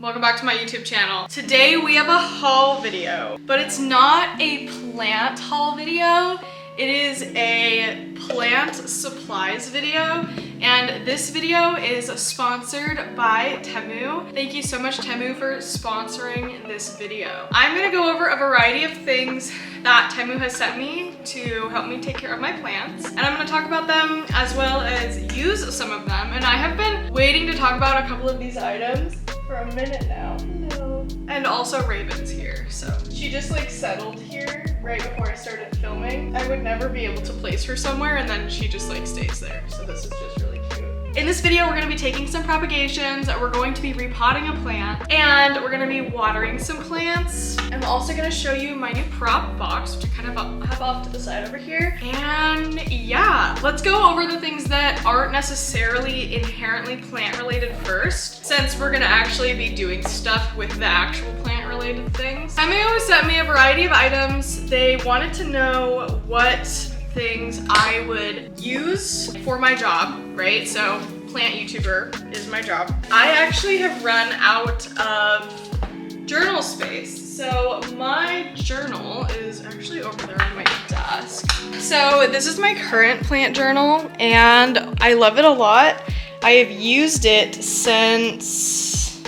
Welcome back to my YouTube channel. Today we have a haul video, but it's not a plant haul video. It is a plant supplies video, and this video is sponsored by Temu. Thank you so much, Temu, for sponsoring this video. I'm gonna go over a variety of things that Temu has sent me to help me take care of my plants, and I'm gonna talk about them as well as use some of them. And I have been waiting to talk about a couple of these items for a minute now. Hello. And also Raven's here, so she just like settled here right before I started filming. I would never be able to place her somewhere and then she just like stays there, so this is just really cute. In this video, we're gonna be taking some propagations, we're going to be repotting a plant, and we're gonna be watering some plants. I'm also gonna show you my new prop box, which I kind of have off to the side over here. And yeah, let's go over the things that aren't necessarily inherently plant related first, since we're gonna actually be doing stuff with the actual plant related things. Temu sent me a variety of items. They wanted to know what things I would use for my job, right? So plant YouTuber is my job. I actually have run out of journal space. So my journal is actually over there on my desk. So this is my current plant journal and I love it a lot. I have used it since,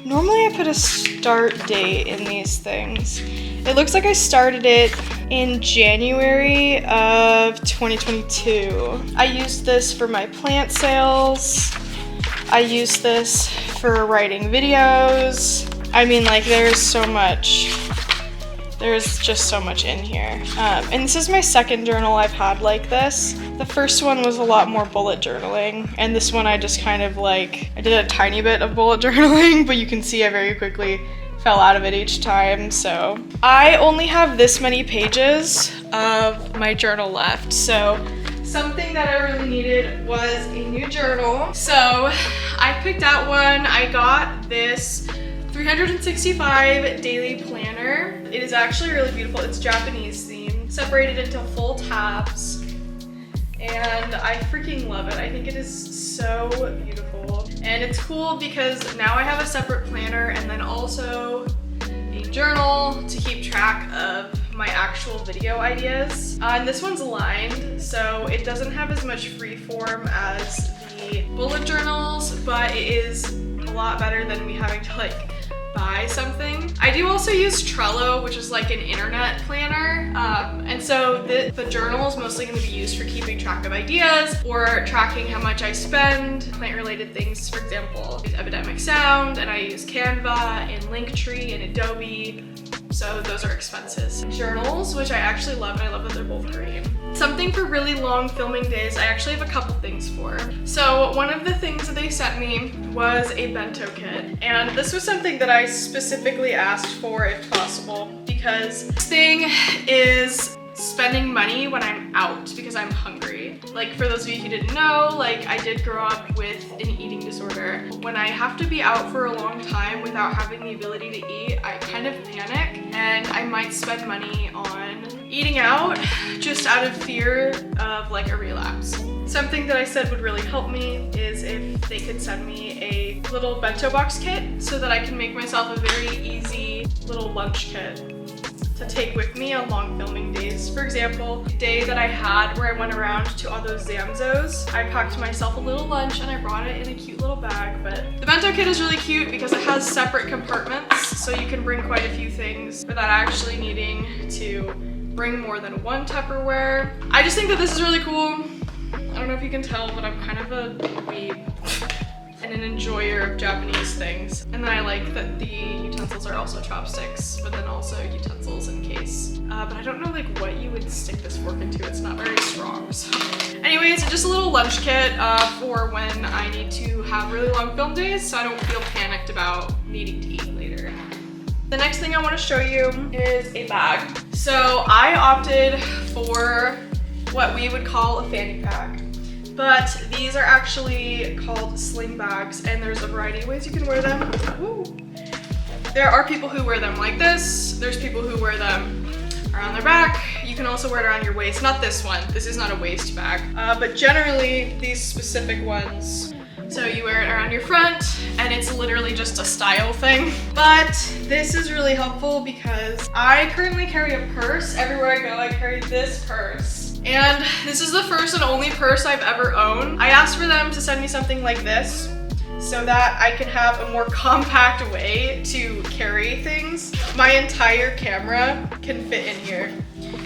normally I put a start date in these things. It looks like I started it in January of 2022. I used this for my plant sales. I used this for writing videos. I mean, like, there's so much. There's just so much in here. And this is my second journal I've had like this. The first one was a lot more bullet journaling, and this one I just kind of like, I did a tiny bit of bullet journaling, but you can see I very quickly fell out of it each time. So I only have this many pages of my journal left. So something that I really needed was a new journal. So I picked out one. I got this 365 daily planner. It is actually really beautiful. It's Japanese themed, separated into full tabs, and I freaking love it. I think it is so beautiful, and it's cool because now I have a separate planner and then also a journal to keep track of my actual video ideas. And this one's lined, so it doesn't have as much free form as the bullet journals, but it is a lot better than me having to like buy something. I do also use Trello, which is like an internet planner, and so the journal is mostly going to be used for keeping track of ideas or tracking how much I spend, plant-related things. For example, I use Epidemic Sound, and I use Canva and Linktree and Adobe, so those are expenses. Journals, which I actually love, and I love that they're both green. Something for really long filming days, I actually have a couple things for. So one of the things that they sent me was a bento kit, and this was something that I specifically asked for if possible, because this thing is spending money when I'm out because I'm hungry. Like, for those of you who didn't know, like, I did grow up with an eating disorder. When I have to be out for a long time without having the ability to eat, I kind of panic, and I might spend money on eating out just out of fear of like a relapse. Something that I said would really help me is if they could send me a little bento box kit so that I can make myself a very easy little lunch kit to take with me on long filming days. For example, the day that I had where I went around to all those Zamzos, I packed myself a little lunch and I brought it in a cute little bag. But the bento kit is really cute because it has separate compartments, so you can bring quite a few things without actually needing to bring more than one Tupperware. I just think that this is really cool. I don't know if you can tell, but I'm kind of a weeb and an enjoyer of Japanese things. And then I like that the utensils are also chopsticks, but then also utensils in case. But I don't know like what you would stick this fork into. It's not very strong. So anyways, just a little lunch kit for when I need to have really long film days, so I don't feel panicked about needing to eat later. The next thing I want to show you is a bag. So I opted for what we would call a fanny pack, but these are actually called sling bags, and there's a variety of ways you can wear them. Ooh. There are people who wear them like this. There's people who wear them around their back. You can also wear it around your waist. Not this one. This is not a waist bag, but generally these specific ones So you wear it around your front and it's literally just a style thing. But this is really helpful because I currently carry a purse. Everywhere I go, I carry this purse. And this is the first and only purse I've ever owned. I asked for them to send me something like this so that I can have a more compact way to carry things. My entire camera can fit in here,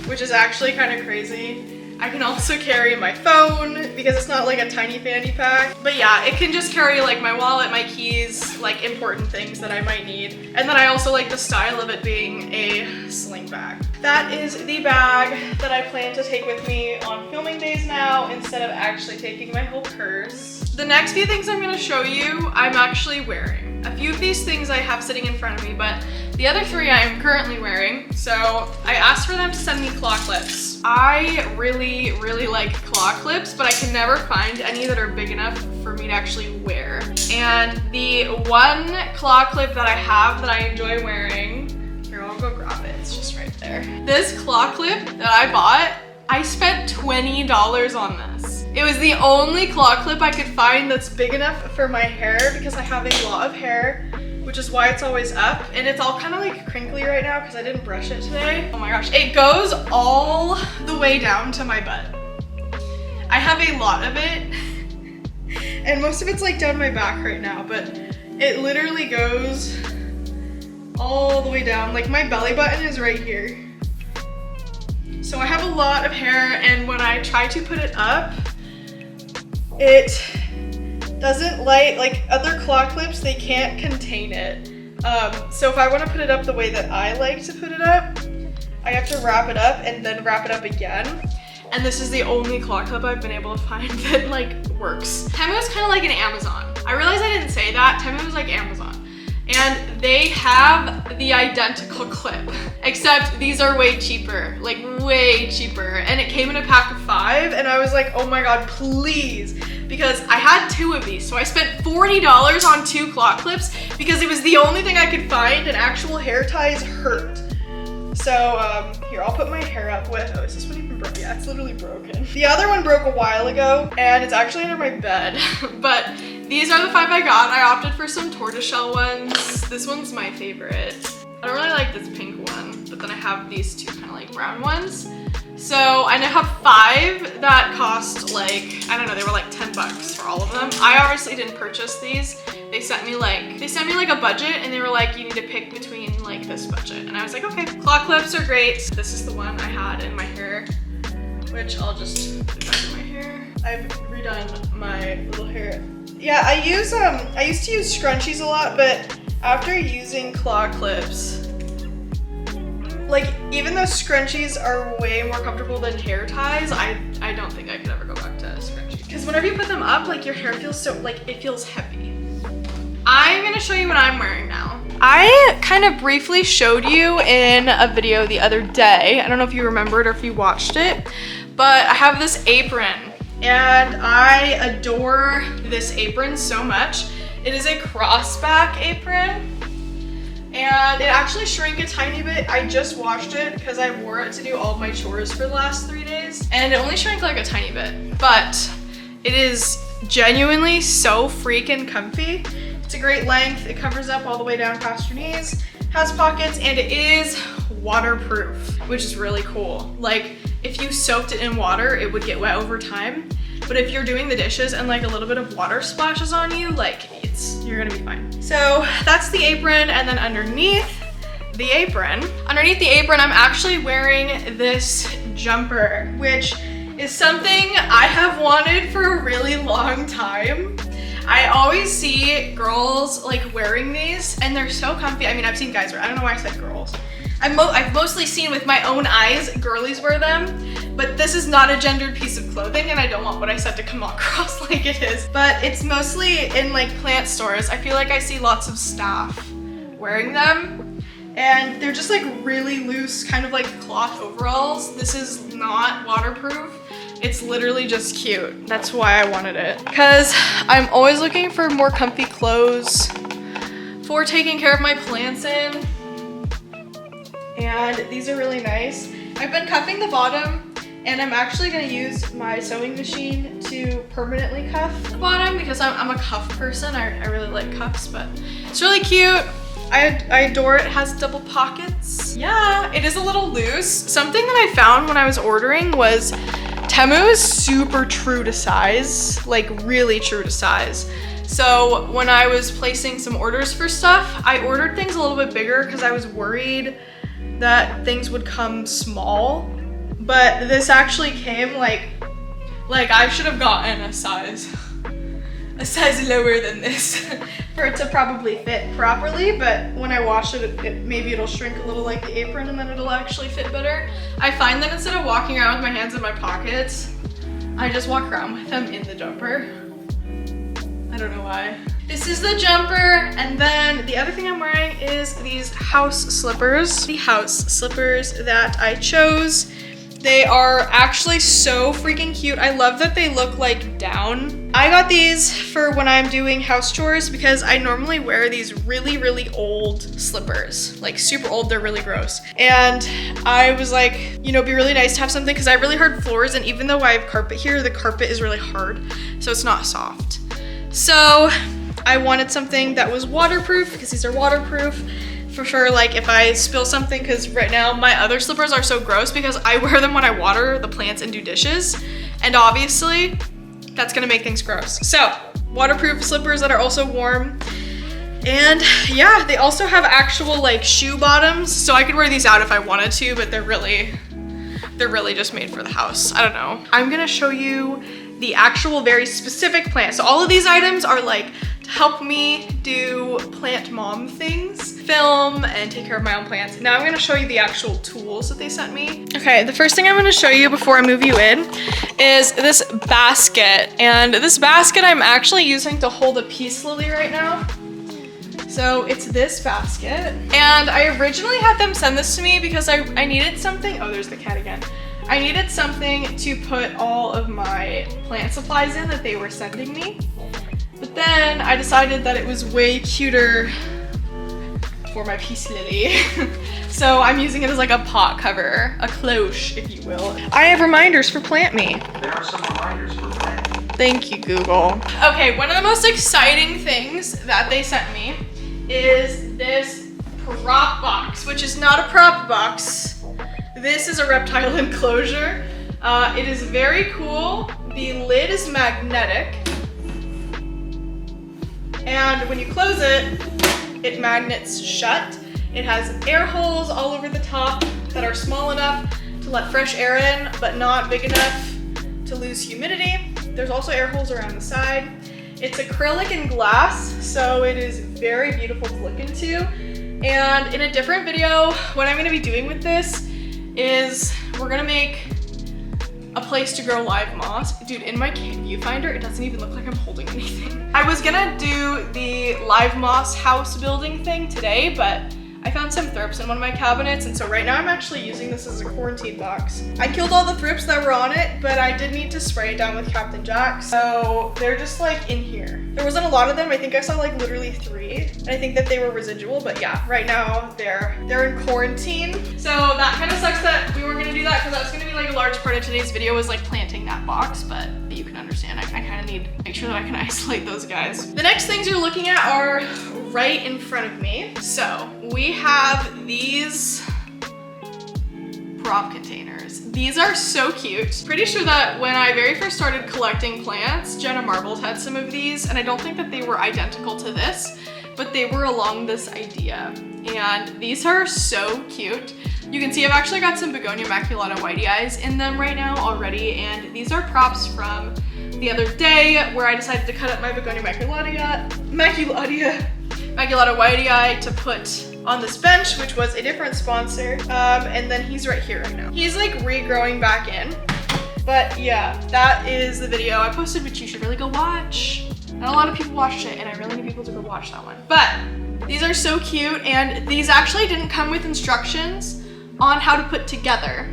which is actually kind of crazy. I can also carry my phone because it's not like a tiny fanny pack. But yeah, it can just carry like my wallet, my keys, like important things that I might need. And then I also like the style of it being a sling bag. That is the bag that I plan to take with me on filming days now instead of actually taking my whole purse. The next few things I'm gonna show you, I'm actually wearing. A few of these things I have sitting in front of me, but the other three I am currently wearing. So I asked for them to send me claw clips. I really like claw clips, but I can never find any that are big enough for me to actually wear. And the one claw clip that I have that I enjoy wearing, here, I'll go grab it, it's just right there. This claw clip that I bought, I spent $20 on this. It was the only claw clip I could find that's big enough for my hair because I have a lot of hair, which is why it's always up. And it's all kind of like crinkly right now because I didn't brush it today. Oh my gosh, it goes all the way down to my butt. I have a lot of it and most of it's like down my back right now, but it literally goes all the way down. Like my belly button is right here. So I have a lot of hair, and when I try to put it up, it doesn't like other claw clips, they can't contain it. So if I want to put it up the way that I like to put it up, I have to wrap it up and then wrap it up again. And this is the only claw clip I've been able to find that like works. Temu is kind of like an Amazon. I realized I didn't say that. Temu is like Amazon. And they have the identical clip, except these are way cheaper, like way cheaper. And it came in a pack of 5 and I was like, oh my God, please. Because I had 2 of these. So I spent $40 on 2 claw clips because it was the only thing I could find, and actual hair ties hurt. So here, I'll put my hair up with, oh, is this one even broken? Yeah, it's literally broken. The other one broke a while ago and it's actually under my bed, but these are the 5 I got. I opted for some tortoiseshell ones. This one's my favorite. I don't really like this pink one, but then I have these 2 kind of like brown ones. So I now have 5 that cost like, I don't know, they were like 10 bucks for all of them. I obviously didn't purchase these. They sent me like a budget and they were like, you need to pick between like this budget. And I was like, okay, claw clips are great. This is the one I had in my hair, which I'll just put back in my hair. I've redone my little hair. Yeah, I used to use scrunchies a lot, but after using claw clips, like even though scrunchies are way more comfortable than hair ties, I don't think I could ever go back to scrunchies. Because whenever you put them up, like your hair feels so, like it feels heavy. I'm gonna show you what I'm wearing now. I kind of briefly showed you in a video the other day. I don't know if you remembered or if you watched it, but I have this apron and I adore this apron so much. It is a crossback apron and it actually shrank a tiny bit. I just washed it because I wore it to do all my chores for the last 3 days and it only shrank like a tiny bit, but it is genuinely so freaking comfy. It's a great length. It covers up all the way down past your knees, has pockets, and it is waterproof, which is really cool. Like if you soaked it in water, it would get wet over time. But if you're doing the dishes and like a little bit of water splashes on you, like you're gonna be fine. So that's the apron, and then underneath the apron, I'm actually wearing this jumper, which is something I have wanted for a really long time. I always see girls like wearing these and they're so comfy. I mean, I've seen guys wear, I don't know why I said girls. I've mostly seen with my own eyes girlies wear them, but this is not a gendered piece of clothing and I don't want what I said to come across like it is. But it's mostly in like plant stores. I feel like I see lots of staff wearing them and they're just like really loose, kind of like cloth overalls. This is not waterproof. It's literally just cute. That's why I wanted it. Because I'm always looking for more comfy clothes for taking care of my plants in. And these are really nice. I've been cuffing the bottom And I'm actually gonna use my sewing machine to permanently cuff the bottom because I'm a cuff person. I really like cuffs, but it's really cute. I adore it. It has double pockets. Yeah, it is a little loose. Something that I found when I was ordering was Temu is super true to size, like really true to size. So when I was placing some orders for stuff, I ordered things a little bit bigger because I was worried that things would come small. But this actually came like I should have gotten a size lower than this for it to probably fit properly, but when I wash it, maybe it'll shrink a little like the apron and then it'll actually fit better. I find that instead of walking around with my hands in my pockets, I just walk around with them in the jumper. I don't know why. This is the jumper, and then the other thing I'm wearing is these house slippers. The house slippers that I chose. They are actually so freaking cute. I love that they look like down. I got these for when I'm doing house chores because I normally wear these really, really old slippers. Like super old, they're really gross. And I was like, you know, it'd be really nice to have something because I have really hard floors, and even though I have carpet here, the carpet is really hard, so it's not soft. So I wanted something that was waterproof because these are waterproof. For sure, like if I spill something, because right now my other slippers are so gross because I wear them when I water the plants and do dishes, and obviously that's gonna make things gross. So waterproof slippers that are also warm, and yeah, they also have actual like shoe bottoms, so I could wear these out if I wanted to, but they're really just made for the house. I don't know. I'm gonna show you the actual very specific plant. So all of these items are like to help me do plant mom things, film and take care of my own plants. Now I'm gonna show you the actual tools that they sent me. Okay, the first thing I'm gonna show you before I move you in is this basket. And this basket I'm actually using to hold a peace lily right now. So it's this basket. And I originally had them send this to me because I needed something. Oh, there's the cat again. I needed something to put all of my plant supplies in that they were sending me. But then I decided that it was way cuter for my peace lily. So I'm using it as like a pot cover, a cloche, if you will. I have reminders for Plant Me. There are some reminders for Plant Me. Thank you, Google. Okay, one of the most exciting things that they sent me is this prop box, which is not a prop box. This is a reptile enclosure. It is very cool. The lid is magnetic. And when you close it, it magnets shut. It has air holes all over the top that are small enough to let fresh air in, but not big enough to lose humidity. There's also air holes around the side. It's acrylic and glass, so it is very beautiful to look into. And in a different video, what I'm gonna be doing with this is we're gonna make a place to grow live moss. Dude, in my viewfinder, it doesn't even look like I'm holding anything. I was gonna do the live moss house building thing today, but I found some thrips in one of my cabinets, and so right now I'm actually using this as a quarantine box. I killed all the thrips that were on it, but I did need to spray it down with Captain Jack, so they're just like in here. There wasn't a lot of them. I think I saw like literally 3, and I think that they were residual, but yeah, right now they're in quarantine. So that kind of sucks that we weren't gonna do that, because that's gonna be like a large part of today's video was like planting that box, but you can understand, I kind of need to make sure that I can isolate those guys. The next things you're looking at are right in front of me. So we have these prop containers. These are so cute. Pretty sure that when I very first started collecting plants, Jenna Marbles had some of these, and I don't think that they were identical to this, but they were along this idea. And these are so cute. You can see I've actually got some Begonia maculata whitey eyes in them right now already, and these are props from the other day where I decided to cut up my Begonia maculata whitey eye to put on this bench, which was a different sponsor. And then he's right here right now. He's like regrowing back in. But yeah, that is the video I posted, which you should really go watch. Not a lot of people watched it, and I really need people to go watch that one. But these are so cute, and these actually didn't come with instructions on how to put together.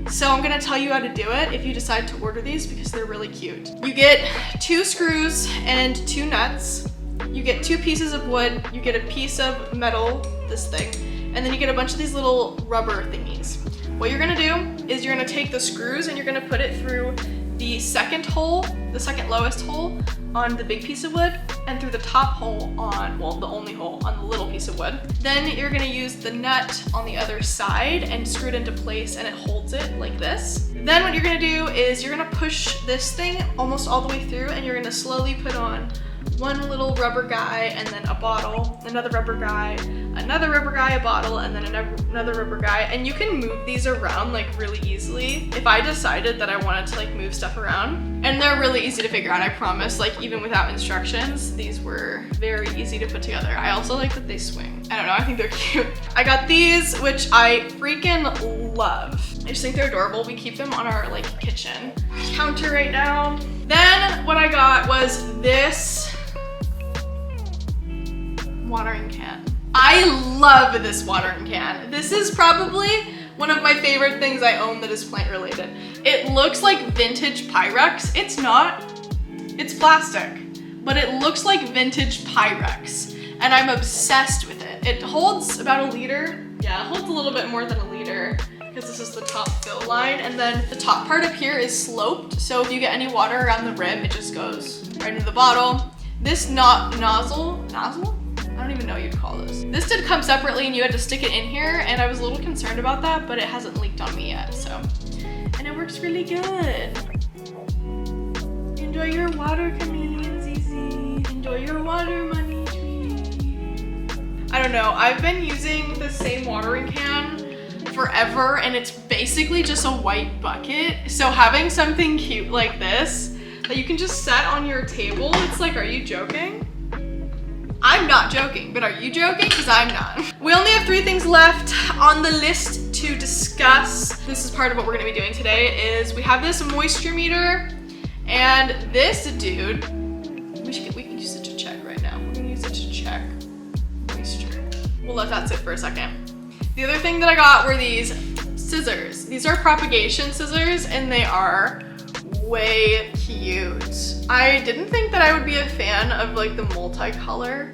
So I'm gonna tell you how to do it if you decide to order these, because they're really cute. You get 2 screws and 2 nuts. You get 2 pieces of wood, you get a piece of metal, this thing, and then you get a bunch of these little rubber thingies. What you're gonna do is you're gonna take the screws and you're gonna put it through the second hole, the second lowest hole on the big piece of wood, and through the top hole on, well, the only hole on the little piece of wood. Then you're gonna use the nut on the other side and screw it into place, and it holds it like this. Then what you're gonna do is you're gonna push this thing almost all the way through, and you're gonna slowly put on one little rubber guy, and then a bottle, another rubber guy, a bottle, and then another rubber guy. And you can move these around like really easily. If I decided that I wanted to like move stuff around, and they're really easy to figure out, I promise, like even without instructions, these were very easy to put together. I also like that they swing. I don't know, I think they're cute. I got these, which I freaking love. I just think they're adorable. We keep them on our like kitchen counter right now. Then what I got was this watering can. I love this watering can. This is probably one of my favorite things I own that is plant related. It looks like vintage Pyrex. It's not, it's plastic, but it looks like vintage Pyrex, and I'm obsessed with it. It holds about a liter. Yeah, it holds a little bit more than a liter because this is the top fill line, and then the top part up here is sloped, so if you get any water around the rim, it just goes right into the bottle. This nozzle? I don't even know what you'd call this. This did come separately and you had to stick it in here, and I was a little concerned about that, but it hasn't leaked on me yet, so. And it works really good. Enjoy your water, chameleon Zizi. Enjoy your water, money tree. I don't know, I've been using the same watering can forever, and it's basically just a white bucket. So having something cute like this that you can just set on your table, it's like, are you joking? I'm not joking, but are you joking? Because I'm not. We only have 3 things left on the list to discuss. This is part of what we're gonna be doing today, is we have this moisture meter, and this dude, we can use it to check right now. We're gonna use it to check moisture. We'll let that sit for a second. The other thing that I got were these scissors. These are propagation scissors, and they are way cute. I didn't think that I would be a fan of like the multicolor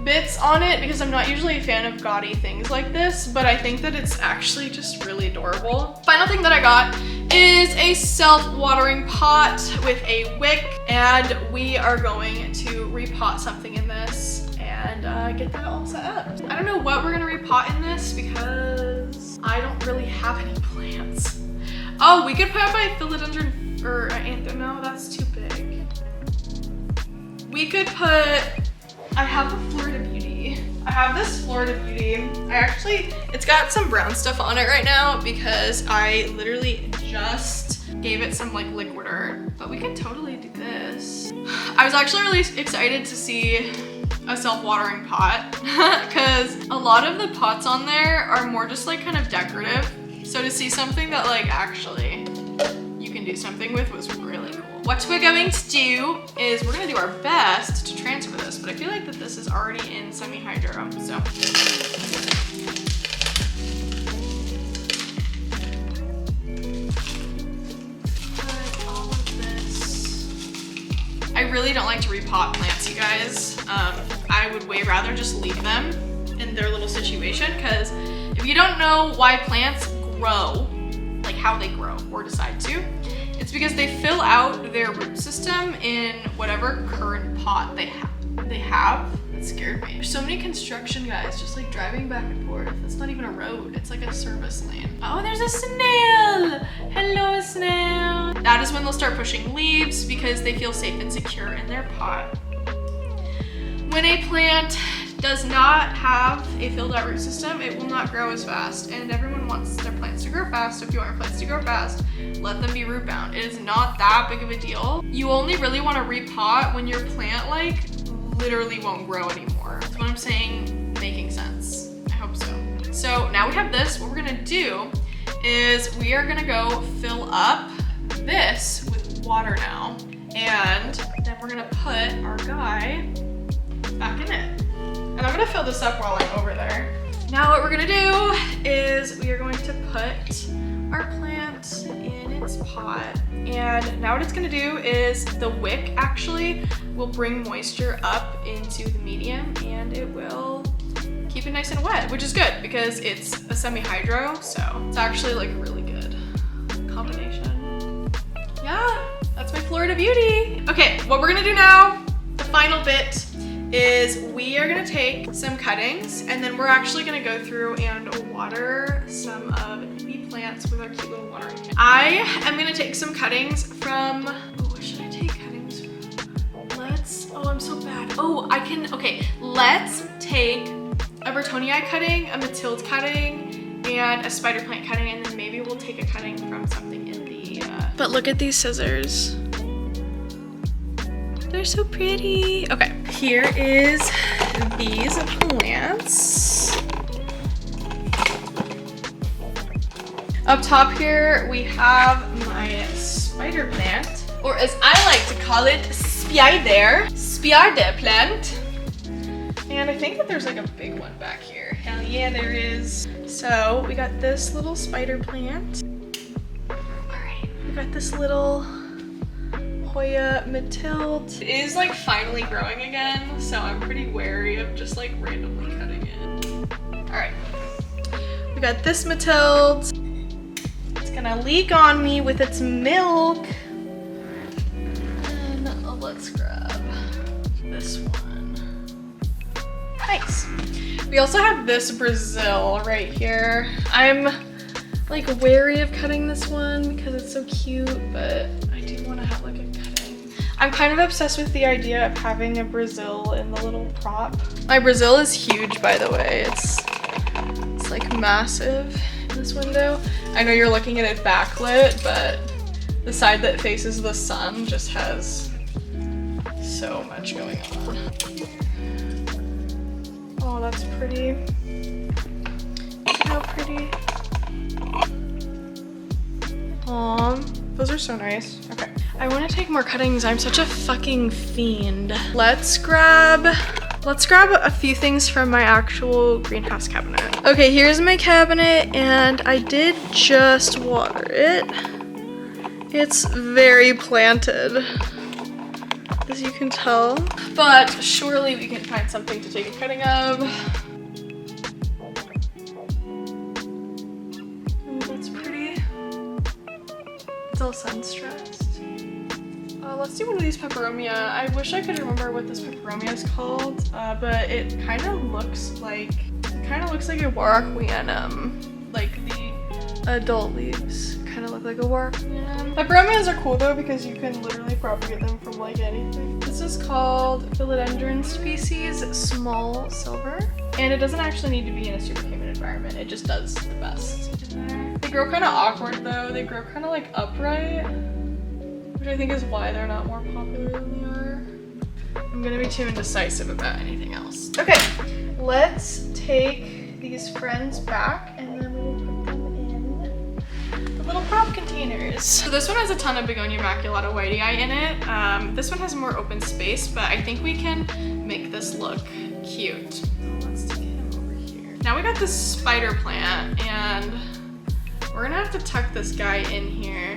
bits on it because I'm not usually a fan of gaudy things like this, but I think that it's actually just really adorable. Final thing that I got is a self-watering pot with a wick, and we are going to repot something in this and get that all set up. I don't know what we're gonna repot in this because I don't really have any plants. Oh, we could put up my philodendron, or anther, no, that's too big. We could put, I have a Florida Beauty. I have this Florida Beauty. It's got some brown stuff on it right now because I literally just gave it some like liquider, but we can totally do this. I was actually really excited to see a self-watering pot because a lot of the pots on there are more just like kind of decorative. So to see something that like actually you can do something with was really cool. What we're going to do is we're gonna do our best to transfer this, but I feel like that this is already in semi-hydro, so. Put all of this. I really don't like to repot plants, you guys. I would way rather just leave them in their little situation, because if you don't know why plants grow, like how they grow or decide to, it's because they fill out their root system in whatever current pot they have. That scared me. There's so many construction guys just like driving back and forth. It's not even a road, it's like a service lane. Oh, there's a snail! Hello, snail! That is when they'll start pushing leaves because they feel safe and secure in their pot. When a plant does not have a filled out root system, it will not grow as fast, and everyone wants their plants to grow fast. So if you want your plants to grow fast, let them be root bound. It is not that big of a deal. You only really want to repot when your plant like literally won't grow anymore. That's what I'm saying, making sense. I hope so. So now we have this. What we're gonna do is we are gonna go fill up this with water now, and then we're gonna put our guy back in it. And I'm gonna fill this up while I'm over there. Now what we're gonna do is we are going to put our plant in its pot. And now what it's gonna do is the wick actually will bring moisture up into the medium, and it will keep keep it nice and wet, which is good because it's a semi-hydro, so it's actually like a really good combination. Yeah, that's my Florida beauty. Okay, what we're gonna do now, the final bit, is we are gonna take some cuttings and then we're actually gonna go through and water some of the plants with our cute little watering can. I am gonna take some cuttings from, what should I take cuttings from? Oh, I'm so bad. Oh, okay, let's take a Bretonii cutting, a Mathilde cutting, and a spider plant cutting, and then maybe we'll take a cutting from something in the, But look at these scissors. They're so pretty. Okay, here is these plants. Up top here, we have my spider plant, or as I like to call it, spider plant. And I think that there's like a big one back here. Hell yeah, there is. So we got this little spider plant. All right, we got this little Hoya Mathilde. It is like finally growing again, so I'm pretty wary of just like randomly cutting it. All right, we got this Mathilde. It's gonna leak on me with its milk. And let's grab this one. Nice. We also have this Brazil right here. I'm like wary of cutting this one because it's so cute, but I do want to have like a cutting. I'm kind of obsessed with the idea of having a Brazil in the little prop. My Brazil is huge, by the way. It's like massive in this window. I know you're looking at it backlit, but the side that faces the sun just has so much going on. Oh, that's pretty. Look how pretty. Aw, those are so nice. Okay, I want to take more cuttings. I'm such a fucking fiend. Let's grab a few things from my actual greenhouse cabinet. Okay, here's my cabinet, and I did just water it. It's very planted, as you can tell, but surely we can find something to take a cutting of. Oh, that's pretty. It's all sun-stressed. Let's do one of these peperomia. I wish I could remember what this peperomia is called, but it kind of looks like a Warocqueanum, like the adult leaves kind of look like a Warocqueanum. Peperomias are cool though because you can literally propagate them from like anything. This is called Philodendron species small silver, and it doesn't actually need to be in a super humid environment. It just does the best in there. They grow kind of awkward though. They grow kind of like upright, which I think is why they're not more popular than they are. I'm gonna be too indecisive about anything else. Okay, let's take these friends back and then we will put them in the little prop containers. So this one has a ton of Begonia maculata whitei in it. This one has more open space, but I think we can make this look cute. So let's take him over here. Now we got this spider plant, and we're gonna have to tuck this guy in here.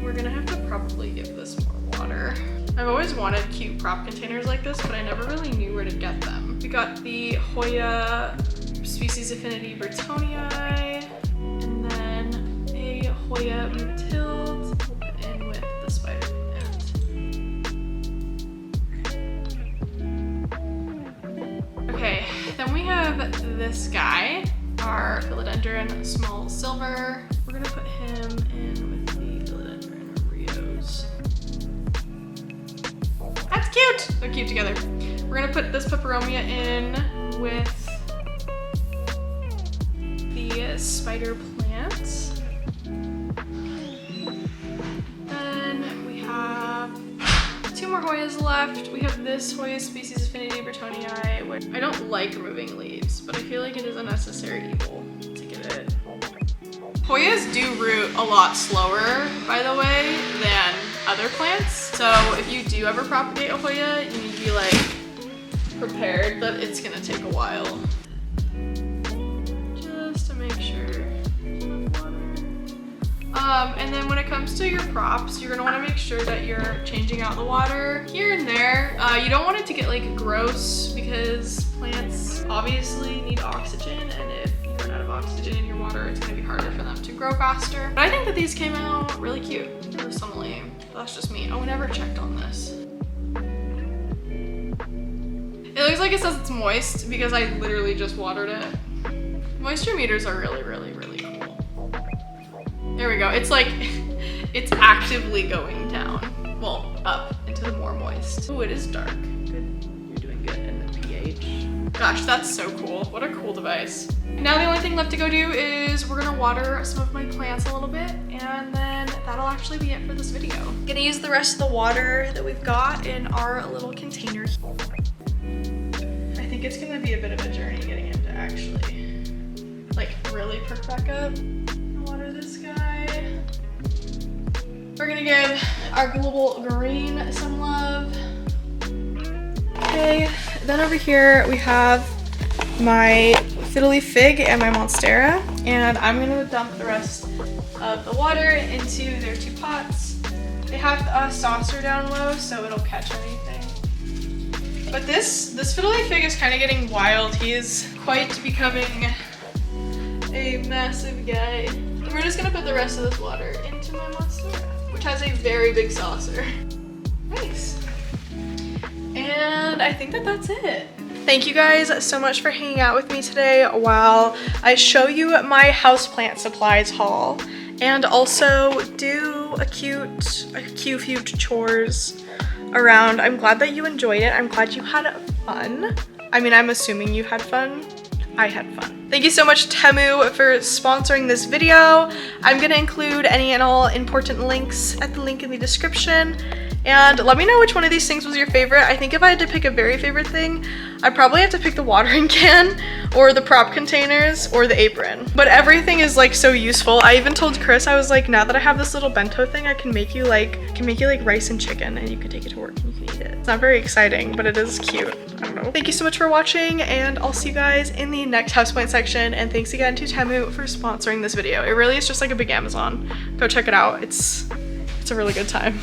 We're gonna have to probably give this more water. I've always wanted cute prop containers like this, but I never really knew where to get them. We got the Hoya species affinity Bretonii, and then a Hoya Mathilde. We'll put in with the spider plant. Okay, then we have this guy, our Philodendron small silver. We're gonna put him in with the Philodendron Rios. That's cute! They're cute together. We're gonna put this peperomia in with the spider plant. Then we have two more Hoyas left. We have this Hoya species affinity Bretonii, which I don't like removing leaves, but I feel like it is a necessary evil to get it. Hoyas do root a lot slower, by the way, than other plants. So if you do ever propagate a Hoya, you need to be like prepared that it's gonna take a while. Just to make sure there's enough water. And then when it comes to your props, you're gonna wanna make sure that you're changing out the water here and there. You don't want it to get like gross because plants obviously need oxygen, and if you run out of oxygen in your water, it's gonna be harder for them to grow faster. But I think that these came out really cute, personally. That's just me. Oh, I never checked on this. It looks like it says it's moist because I literally just watered it. Moisture meters are really, really, really cool. There we go. It's like, it's actively going down. Well, up into the more moist. Oh, it is dark. Good. You're doing good in the pH. Gosh, that's so cool. What a cool device. Now the only thing left to go do is we're gonna water some of my plants a little bit, and then that'll actually be it for this video. I'm gonna use the rest of the water that we've got in our little container. I think it's gonna be a bit of a journey getting him to actually like really perk back up. Water this guy. We're gonna give our global green some love. Okay, then over here we have my fiddly fig and my monstera, and I'm gonna dump the rest of the water into their 2 pots. They have a saucer down low so it'll catch anything. But this fiddly fig is kind of getting wild. He is quite becoming a massive guy. And we're just gonna put the rest of this water into my monstera, which has a very big saucer. Nice. And I think that that's it. Thank you guys so much for hanging out with me today while I show you my houseplant supplies haul and also do a few chores around. I'm glad that you enjoyed it. I'm glad you had fun. I mean, I'm assuming you had fun. I had fun. Thank you so much, Temu, for sponsoring this video. I'm gonna include any and all important links at the link in the description. And let me know which one of these things was your favorite. I think if I had to pick a very favorite thing, I'd probably have to pick the watering can or the prop containers or the apron. But everything is like so useful. I even told Chris, I was like, now that I have this little bento thing, I can make you like rice and chicken and you can take it to work and you can eat it. It's not very exciting, but it is cute. I don't know. Thank you so much for watching, and I'll see you guys in the next houseplant section. And thanks again to Temu for sponsoring this video. It really is just like a big Amazon. Go check it out. It's a really good time.